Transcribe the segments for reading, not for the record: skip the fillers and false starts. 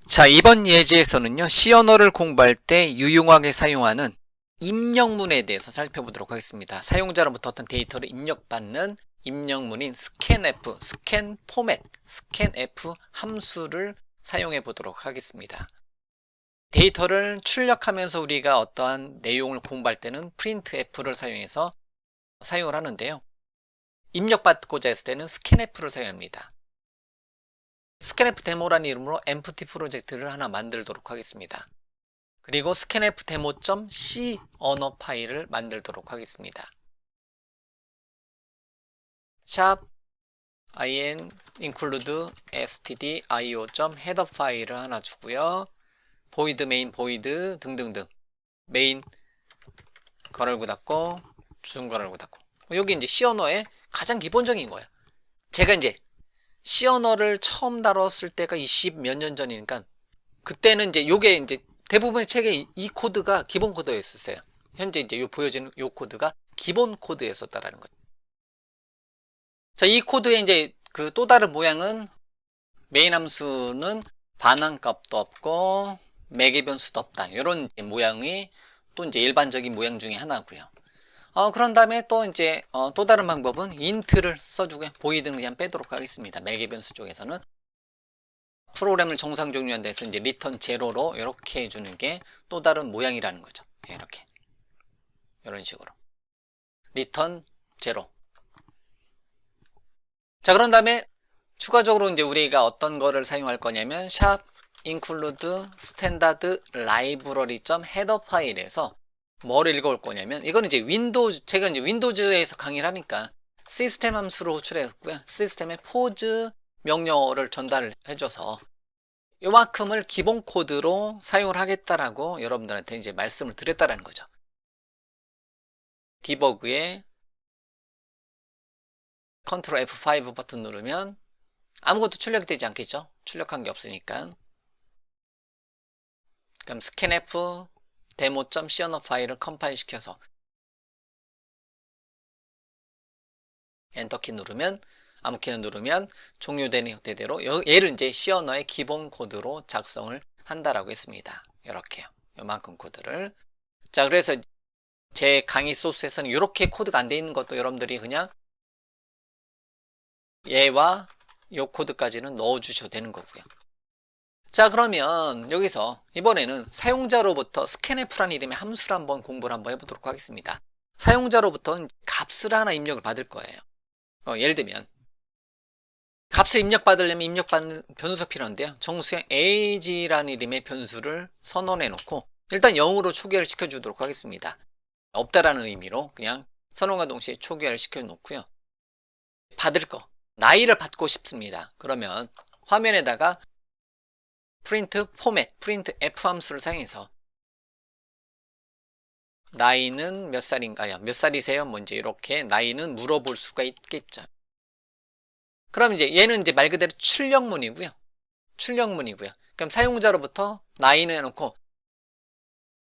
자, 이번 예제에서는요, C 언어를 공부할 때 유용하게 사용하는 입력문에 대해서 살펴보도록 하겠습니다. 사용자로부터 어떤 데이터를 입력받는 입력문인 scanf, scan 포맷, scanf 함수를 사용해 보도록 하겠습니다. 데이터를 출력하면서 우리가 어떠한 내용을 공부할 때는 printf를 사용해서 사용을 하는데요. 입력받고자 했을 때는 scanf를 사용합니다. 스캔F 데모라는 이름으로 empty 프로젝트를 하나 만들도록 하겠습니다. 그리고 scanf demo.c 언어 파일을 만들도록 하겠습니다. 샵 in include stdio.header 파일을 하나 주고요. void main void 등등등 메인 괄호를 닫고 중괄호를 닫고 여기 이제 C 언어의 가장 기본적인 거예요. 제가 이제 C 언어를 처음 다뤘을 때가 20 몇 년 전이니까 그때는 이제 요게 이제 대부분의 책에 이 코드가 기본 코드였었어요. 현재 이제 요 보여지는 요 코드가 기본 코드였었다라는 거죠. 자, 이 코드의 이제 그 또 다른 모양은 메인 함수는 반환값도 없고 매개 변수도 없다. 이런 모양이 또 이제 일반적인 모양 중에 하나고요. 그런 다음에 또 이제 또 다른 방법은 int를 써주고요. void는 그냥 빼도록 하겠습니다. 매개 변수 쪽에서는 프로그램을 정상 종료한 데서 이제 return 제로로 이렇게 해주는 게 또 다른 모양이라는 거죠. 이렇게 이런 식으로 return 제로. 자, 그런 다음에 추가적으로 이제 우리가 어떤 거를 사용할 거냐면 샵 include standard library.header 파일에서 뭐를 읽어올 거냐면 이거는 이제 윈도우즈, 제가 이제 윈도우즈에서 강의를 하니까 시스템 함수로 호출했고요. 시스템에 포즈 명령어를 전달을 해줘서 요만큼을 기본 코드로 사용을 하겠다라고 여러분들한테 이제 말씀을 드렸다라는 거죠. 디버그에 컨트롤 F5 버튼 누르면 아무것도 출력되지 않겠죠? 출력한 게 없으니까. 그럼 scanf demo.c 언어 파일을 컴파일 시켜서 엔터키 누르면 아무 키나 누르면 종료되는 형태대로 얘를 이제 C 언어의 기본 코드로 작성을 한다라고 했습니다. 이렇게요. 요만큼 코드를. 자, 그래서 제 강의 소스에서는 이렇게 코드가 안 돼 있는 것도 여러분들이 그냥 얘와 요 코드까지는 넣어 주셔도 되는 거고요. 자, 그러면 여기서 이번에는 사용자로부터 scanf라는 이름의 함수를 한번 공부를 한번 해보도록 하겠습니다. 사용자로부터 값을 하나 입력을 받을 거예요. 예를 들면 값을 입력받으려면 입력받는 변수가 필요한데요. 정수형 age라는 이름의 변수를 선언해 놓고 일단 0으로 초기화를 시켜주도록 하겠습니다. 없다라는 의미로 그냥 선언과 동시에 초기화를 시켜 놓고요. 받을 거 나이를 받고 싶습니다. 그러면 화면에다가 print 포맷, print f 함수를 사용해서 나이는 몇 살인가요? 몇 살이세요? 뭐 이제 이렇게 나이는 물어볼 수가 있겠죠. 그럼 이제 얘는 이제 말 그대로 출력문이고요. 출력문이고요. 그럼 사용자로부터 나이는 해놓고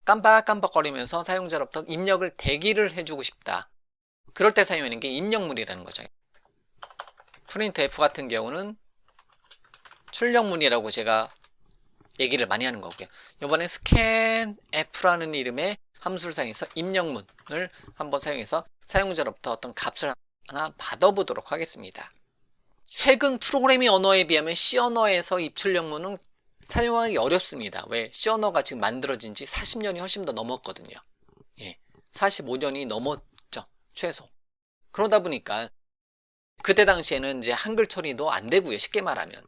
깜빡깜빡거리면서 사용자로부터 입력을 대기를 해주고 싶다. 그럴 때 사용하는 게 입력문이라는 거죠. printf 같은 경우는 출력문이라고 제가 얘기를 많이 하는 거고요. 이번에 scanf라는 이름의 함수를 사용해서 입력문을 한번 사용해서 사용자로부터 어떤 값을 하나 받아보도록 하겠습니다. 최근 프로그래밍 언어에 비하면 C 언어에서 입출력문은 사용하기 어렵습니다. 왜? C 언어가 지금 만들어진 지 40년이 훨씬 더 넘었거든요. 45년이 넘었죠. 최소. 그러다 보니까 그때 당시에는 이제 한글 처리도 안 되고요. 쉽게 말하면.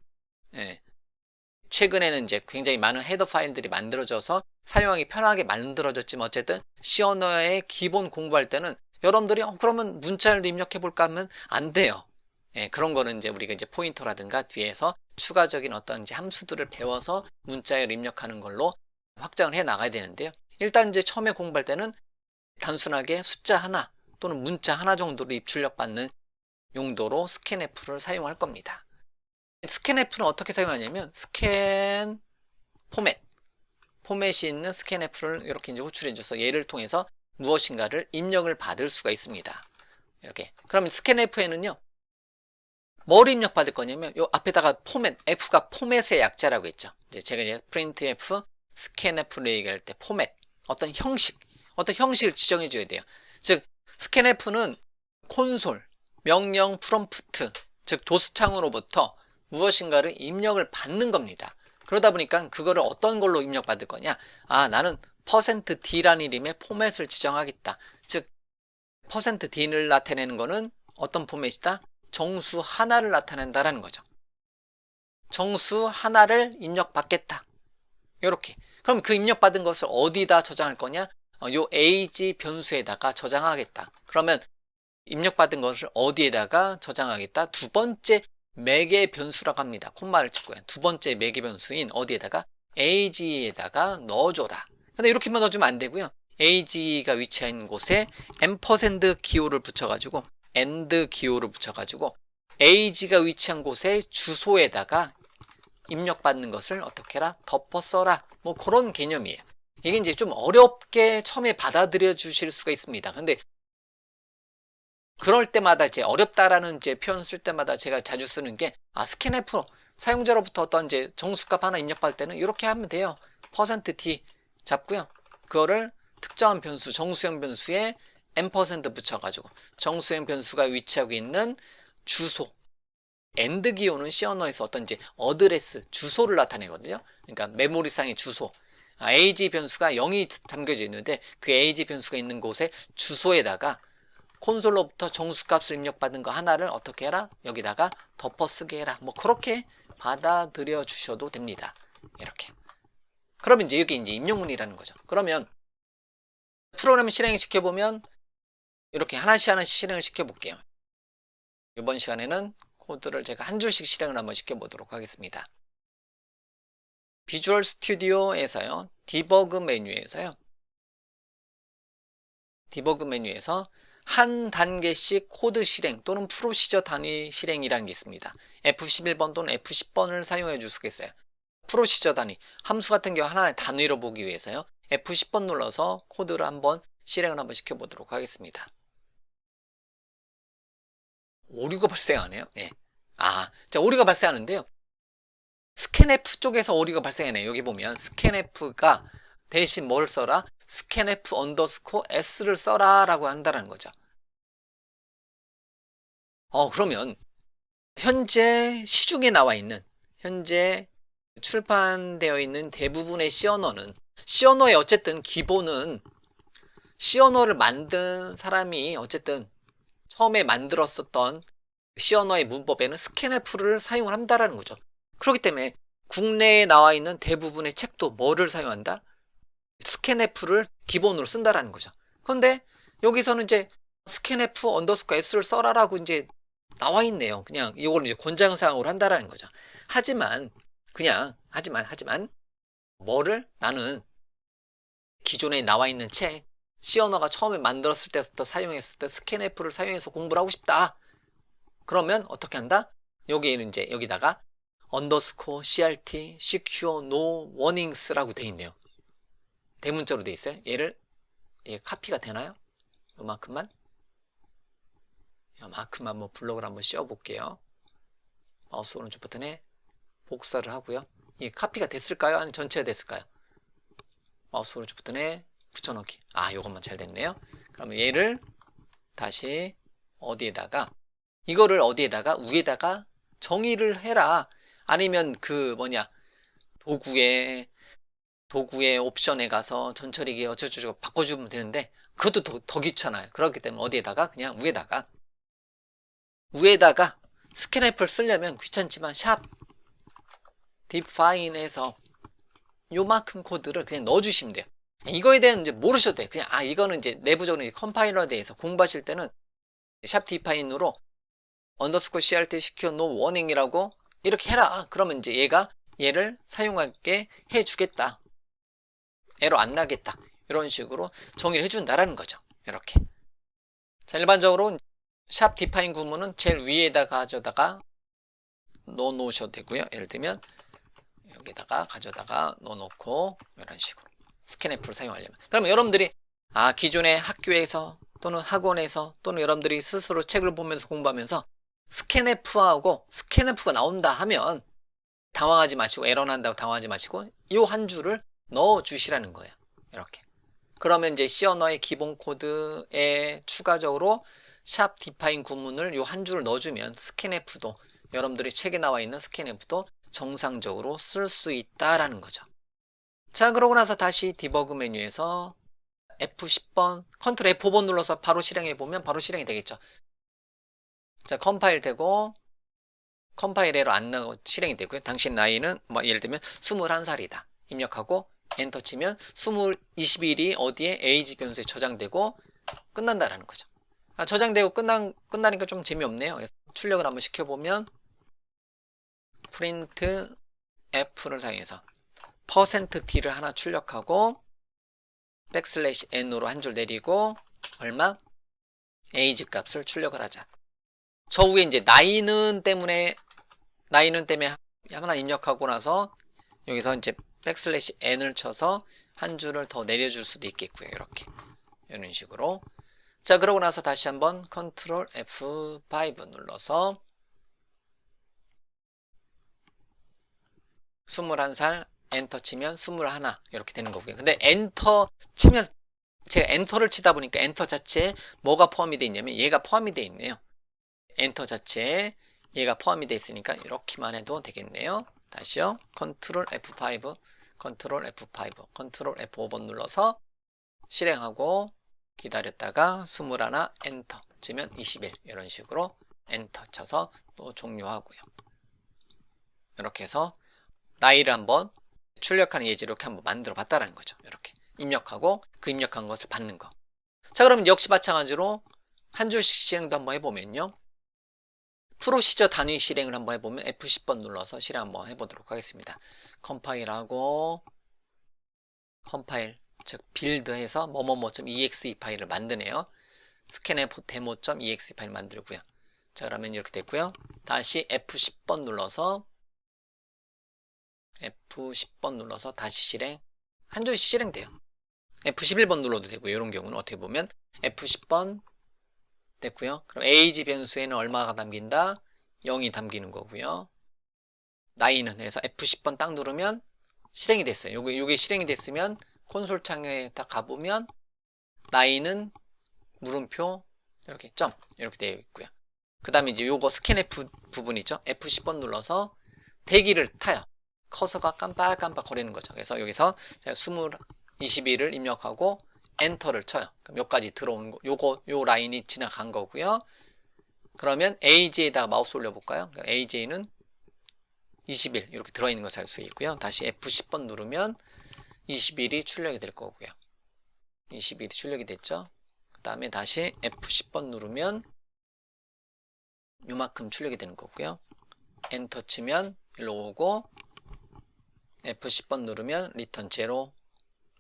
최근에는 이제 굉장히 많은 헤더 파일들이 만들어져서 사용하기 편하게 만들어졌지만 어쨌든 C 언어의 기본 공부할 때는 여러분들이 그러면 문자열도 입력해 볼까 하면 안 돼요. 그런 거는 이제 우리가 이제 포인터라든가 뒤에서 추가적인 어떤 이제 함수들을 배워서 문자열 입력하는 걸로 확장을 해 나가야 되는데요. 일단 이제 처음에 공부할 때는 단순하게 숫자 하나 또는 문자 하나 정도로 입출력 받는 용도로 scanf를 사용할 겁니다. scanf는 어떻게 사용하냐면 scan 포맷이 있는 scanf를 이렇게 이제 호출해 줘서 얘를 통해서 무엇인가를 입력을 받을 수가 있습니다. 이렇게. 그러면 scanf에는요. 뭘 입력받을 거냐면 요 앞에다가 포맷, F가 포맷의 약자라고 했죠. 이제 제가 이제 printf, scanf를 얘기할 때 포맷, 어떤 형식을 지정해 줘야 돼요. 즉 scanf는 콘솔, 명령 프롬프트, 즉 도스창으로부터 무엇인가를 입력을 받는 겁니다. 그러다 보니까 그거를 어떤 걸로 입력받을 거냐? 아, 나는 %d라는 이름의 포맷을 지정하겠다. 즉 %d를 나타내는 거는 어떤 포맷이다? 정수 하나를 나타낸다라는 거죠. 정수 하나를 입력받겠다. 이렇게. 그럼 그 입력받은 것을 어디다 저장할 거냐? 요 age 변수에다가 저장하겠다. 그러면 입력받은 것을 어디에다가 저장하겠다? 두 번째 매개 변수라고 합니다. 콤마를 찍고요. 두 번째 매개 변수인 어디에다가? age에다가 넣어줘라. 근데 이렇게만 넣어주면 안 되고요. age가 위치한 곳에 ampersand 기호를 붙여가지고 and 기호를 붙여가지고 age가 위치한 곳에 주소에다가 입력받는 것을 어떻게 해라? 덮어 써라. 뭐 그런 개념이에요. 이게 이제 좀 어렵게 처음에 받아들여 주실 수가 있습니다. 근데 그럴 때마다 이제 어렵다라는 이제 표현 쓸 때마다 제가 자주 쓰는 게 scanf 사용자로부터 어떤 이제 정수값 하나 입력받을 때는 이렇게 하면 돼요. %d 잡고요. 그거를 특정한 변수, 정수형 변수에 ampersand 붙여가지고 정수형 변수가 위치하고 있는 주소, and 기호는 C 언어에서 어떤 이제 어드레스, 주소를 나타내거든요. 그러니까 메모리상의 주소. age 변수가 0이 담겨져 있는데 그 age 변수가 있는 곳에 주소에다가 콘솔로부터 정수값을 입력받은 거 하나를 어떻게 해라? 여기다가 덮어 쓰게 해라. 뭐 그렇게 받아들여 주셔도 됩니다. 이렇게. 그러면 이제 여기 이제 입력문이라는 거죠. 그러면 프로그램 실행 시켜보면 이렇게 하나씩 실행을 시켜볼게요. 이번 시간에는 코드를 제가 한 줄씩 실행을 한번 시켜보도록 하겠습니다. 비주얼 스튜디오에서요. 디버그 메뉴에서 한 단계씩 코드 실행 또는 프로시저 단위 실행이라는 게 있습니다. F11번 또는 F10번을 사용해 줄 수가 있어요. 프로시저 단위, 함수 같은 경우 하나의 단위로 보기 위해서요. F10번 눌러서 코드를 한번 실행을 한번 시켜보도록 하겠습니다. 오류가 발생하네요. 네. 자, 오류가 발생하는데요. scanf 쪽에서 오류가 발생하네요. 여기 보면 scanf가 대신 뭘 써라? scanf underscore s를 써라 라고 한다는 거죠. 그러면 현재 시중에 나와 있는, 현재 출판되어 있는 대부분의 C 언어는, C 언어의 어쨌든 기본은 C 언어를 만든 사람이 어쨌든 처음에 만들었었던 C 언어의 문법에는 scanf를 사용을 한다라는 거죠. 그렇기 때문에 국내에 나와 있는 대부분의 책도 뭐를 사용한다? scanf를 기본으로 쓴다라는 거죠. 그런데 여기서는 이제 scanf underscore s를 써라라고 이제 나와 있네요. 그냥 이걸 이제 권장사항으로 한다라는 거죠. 하지만 뭐를 나는 기존에 나와 있는 책 C 언어가 처음에 만들었을 때부터 사용했을 때 scanf를 사용해서 공부를 하고 싶다. 그러면 어떻게 한다? 여기는 이제 여기다가 underscore crt secure no warnings라고 돼 있네요. 대문자로 돼 있어요. 얘를 카피가 되나요? 요만큼만 한번 블록을 한번 씌워볼게요. 마우스 오른쪽 버튼에 복사를 하고요. 이게 카피가 됐을까요? 아니면 전체가 됐을까요? 마우스 오른쪽 버튼에 붙여넣기. 요것만 잘 됐네요. 그러면 얘를 다시 어디에다가 이거를 어디에다가 위에다가 정의를 해라. 아니면 도구의 옵션에 가서 전처리기 어쩌고저쩌고 바꿔주면 되는데 그것도 더 귀찮아요. 그렇기 때문에 어디에다가 그냥 위에다가 scanf를 쓰려면 귀찮지만 샵 define에서 요만큼 코드를 그냥 넣어주시면 돼요. 이거에 대한 이제 모르셔도 돼요. 그냥 이거는 이제 내부적으로 컴파일러에 대해서 공부하실 때는 샵 define으로 underscore crt secure no warning이라고 이렇게 해라. 그러면 이제 얘를 사용하게 해주겠다. 에러 안 나겠다. 이런 식으로 정의를 해준다라는 거죠. 이렇게. 자, 일반적으로 샵 define 구문은 제일 위에다가 가져다가 넣어놓으셔도 되고요. 예를 들면 여기다가 가져다가 넣어놓고 이런 식으로 scanf를 사용하려면. 그러면 여러분들이 기존의 학교에서 또는 학원에서 또는 여러분들이 스스로 책을 보면서 공부하면서 스캔F하고 스캔F가 나온다 하면 당황하지 마시고, 에러 난다고 당황하지 마시고 이 한 줄을 넣어 주시라는 거예요. 이렇게. 그러면 이제 C 언어의 기본 코드에 추가적으로 샵 디파인 구문을 이 한 줄을 넣어주면 스캔F도, 여러분들이 책에 나와 있는 스캔F도 정상적으로 쓸 수 있다라는 거죠. 자, 그러고 나서 다시 디버그 메뉴에서 F10번, 컨트롤 F5번 눌러서 바로 실행해 보면 바로 실행이 되겠죠. 자, 컴파일 되고, 컴파일 에러 안 나고 실행이 되고요. 당신 나이는 뭐 예를 들면 21살이다. 입력하고 엔터 치면 21이 어디에 에이지 변수에 저장되고 끝난다라는 거죠. 아, 저장되고 끝나니까 좀 재미없네요. 출력을 한번 시켜보면 프린트 F를 사용해서 %D를 하나 출력하고 백슬래시 N으로 한 줄 내리고 얼마? 에이지 값을 출력을 하자. 저 위에 이제 나이는 때문에 하나 입력하고 나서 여기서 이제 백슬래시 N을 쳐서 한 줄을 더 내려줄 수도 있겠고요. 이렇게. 이런 식으로. 자, 그러고 나서 다시 한번 컨트롤 F5 눌러서 21살 엔터 치면 21 이렇게 되는 거고요. 근데 엔터 치면 제가 엔터를 치다 보니까 엔터 자체에 뭐가 포함이 되어 있냐면 얘가 포함이 되어 있네요. 엔터 자체에 얘가 포함이 되어 있으니까 이렇게만 해도 되겠네요. 다시요. 컨트롤 F5, 컨트롤 F5, 컨트롤 F5번 눌러서 실행하고 기다렸다가 21 엔터 치면 21 이런 식으로 엔터 쳐서 또 종료하고요. 이렇게 해서 나이를 한번 출력하는 예제를 이렇게 한번 만들어 봤다라는 거죠. 이렇게 입력하고 그 입력한 것을 받는 거. 자, 그러면 역시 마찬가지로 한 줄씩 실행도 한번 해보면요. 프로시저 단위 실행을 한번 해보면 F10번 눌러서 실행 한번 해보도록 하겠습니다. 컴파일하고 컴파일, 즉 빌드해서 뭐뭐뭐.exe 파일을 만드네요. 스캔F 데모.exe 파일 만들고요. 자, 그러면 이렇게 됐고요. 다시 F10번 눌러서 F10번 눌러서 다시 실행. 한 줄씩 실행돼요. F11번 눌러도 되고 이런 경우는 어떻게 보면 F10번 됐고요. 그럼 에이지 변수에는 얼마가 담긴다? 0이 담기는 거고요. 나이는 해서 F10번 딱 누르면 실행이 됐어요. 요게 실행이 됐으면 콘솔 창에 딱 가보면 나이는 물음표 이렇게 점 이렇게 되어 있고요. 그 다음에 이제 요거 스캔F 부분 있죠? F10번 눌러서 대기를 타요. 커서가 깜빡깜빡 거리는 거죠. 그래서 여기서 제가 21을 입력하고 엔터를 쳐요. 그럼 여기까지 들어오는 거, 요 라인이 지나간 거고요. 그러면 AJ에다가 마우스 올려볼까요? AJ는 21 이렇게 들어있는 것을 알 수 있고요. 다시 F10번 누르면 21이 출력이 될 거고요. 21이 출력이 됐죠. 그 다음에 다시 F10번 누르면 요만큼 출력이 되는 거고요. 엔터 치면 일로 오고 F10번 누르면 리턴 제로,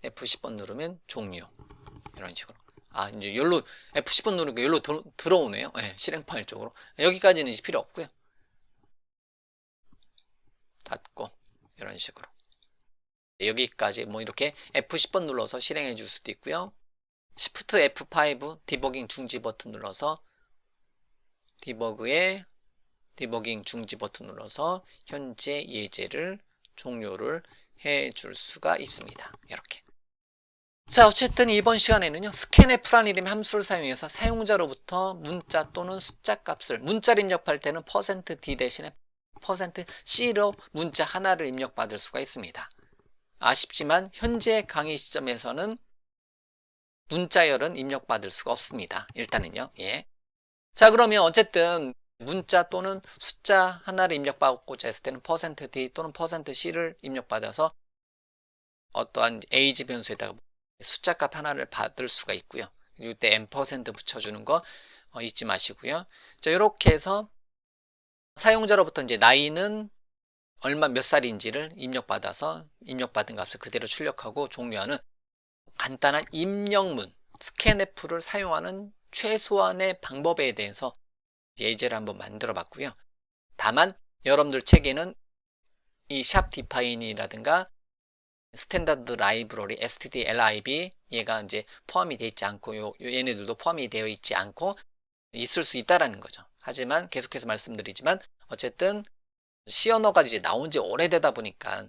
F10번 누르면 종료. 이런 식으로. 아, 이제 여기로 F10번 누르니까 여기로 들어오네요. 네, 실행 파일 쪽으로. 여기까지는 이제 필요 없고요. 닫고 이런 식으로. 여기까지 뭐 이렇게 F10번 눌러서 실행해 줄 수도 있고요. Shift F5 디버깅 중지 버튼 눌러서 디버깅 중지 버튼 눌러서 현재 예제를 종료를 해 줄 수가 있습니다. 이렇게. 자, 어쨌든 이번 시간에는요, 스캔F라는 이름의 함수를 사용해서 사용자로부터 문자 또는 숫자 값을, 문자를 입력할 때는 %D 대신에 %C로 문자 하나를 입력받을 수가 있습니다. 아쉽지만 현재 강의 시점에서는 문자열은 입력받을 수가 없습니다. 일단은요. 예. 자, 그러면 어쨌든 문자 또는 숫자 하나를 입력받고자 했을 때는 %D 또는 %C를 입력받아서 어떠한 에이지 변수에다가 숫자 값 하나를 받을 수가 있고요. 이때 n% 붙여주는 거 잊지 마시고요. 자, 이렇게 해서 사용자로부터 이제 나이는 얼마 몇 살인지를 입력받아서 입력받은 값을 그대로 출력하고 종료하는 간단한 입력문, 스캔F를 사용하는 최소한의 방법에 대해서 예제를 한번 만들어 봤고요. 다만 여러분들 책에는 이 샵 디파인이라든가 스탠다드 라이브러리 stdlib 얘가 이제 포함이 되어 있지 않고 얘네들도 포함이 되어 있지 않고 있을 수 있다라는 거죠. 하지만 계속해서 말씀드리지만 어쨌든 C 언어가 이제 나온 지 오래되다 보니까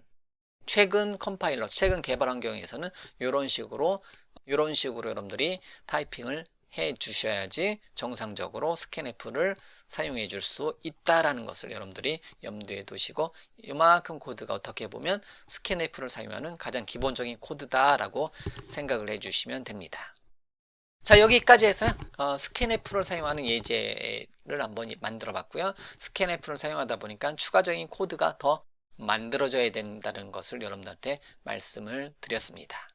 최근 컴파일러, 최근 개발 환경에서는 이런 식으로 여러분들이 타이핑을 해 주셔야지 정상적으로 스캔F를 사용해 줄 수 있다라는 것을 여러분들이 염두에 두시고, 이만큼 코드가 어떻게 보면 스캔F를 사용하는 가장 기본적인 코드다라고 생각을 해 주시면 됩니다. 자, 여기까지 해서 스캔F를 사용하는 예제를 한번 만들어 봤고요. 스캔F를 사용하다 보니까 추가적인 코드가 더 만들어져야 된다는 것을 여러분들한테 말씀을 드렸습니다.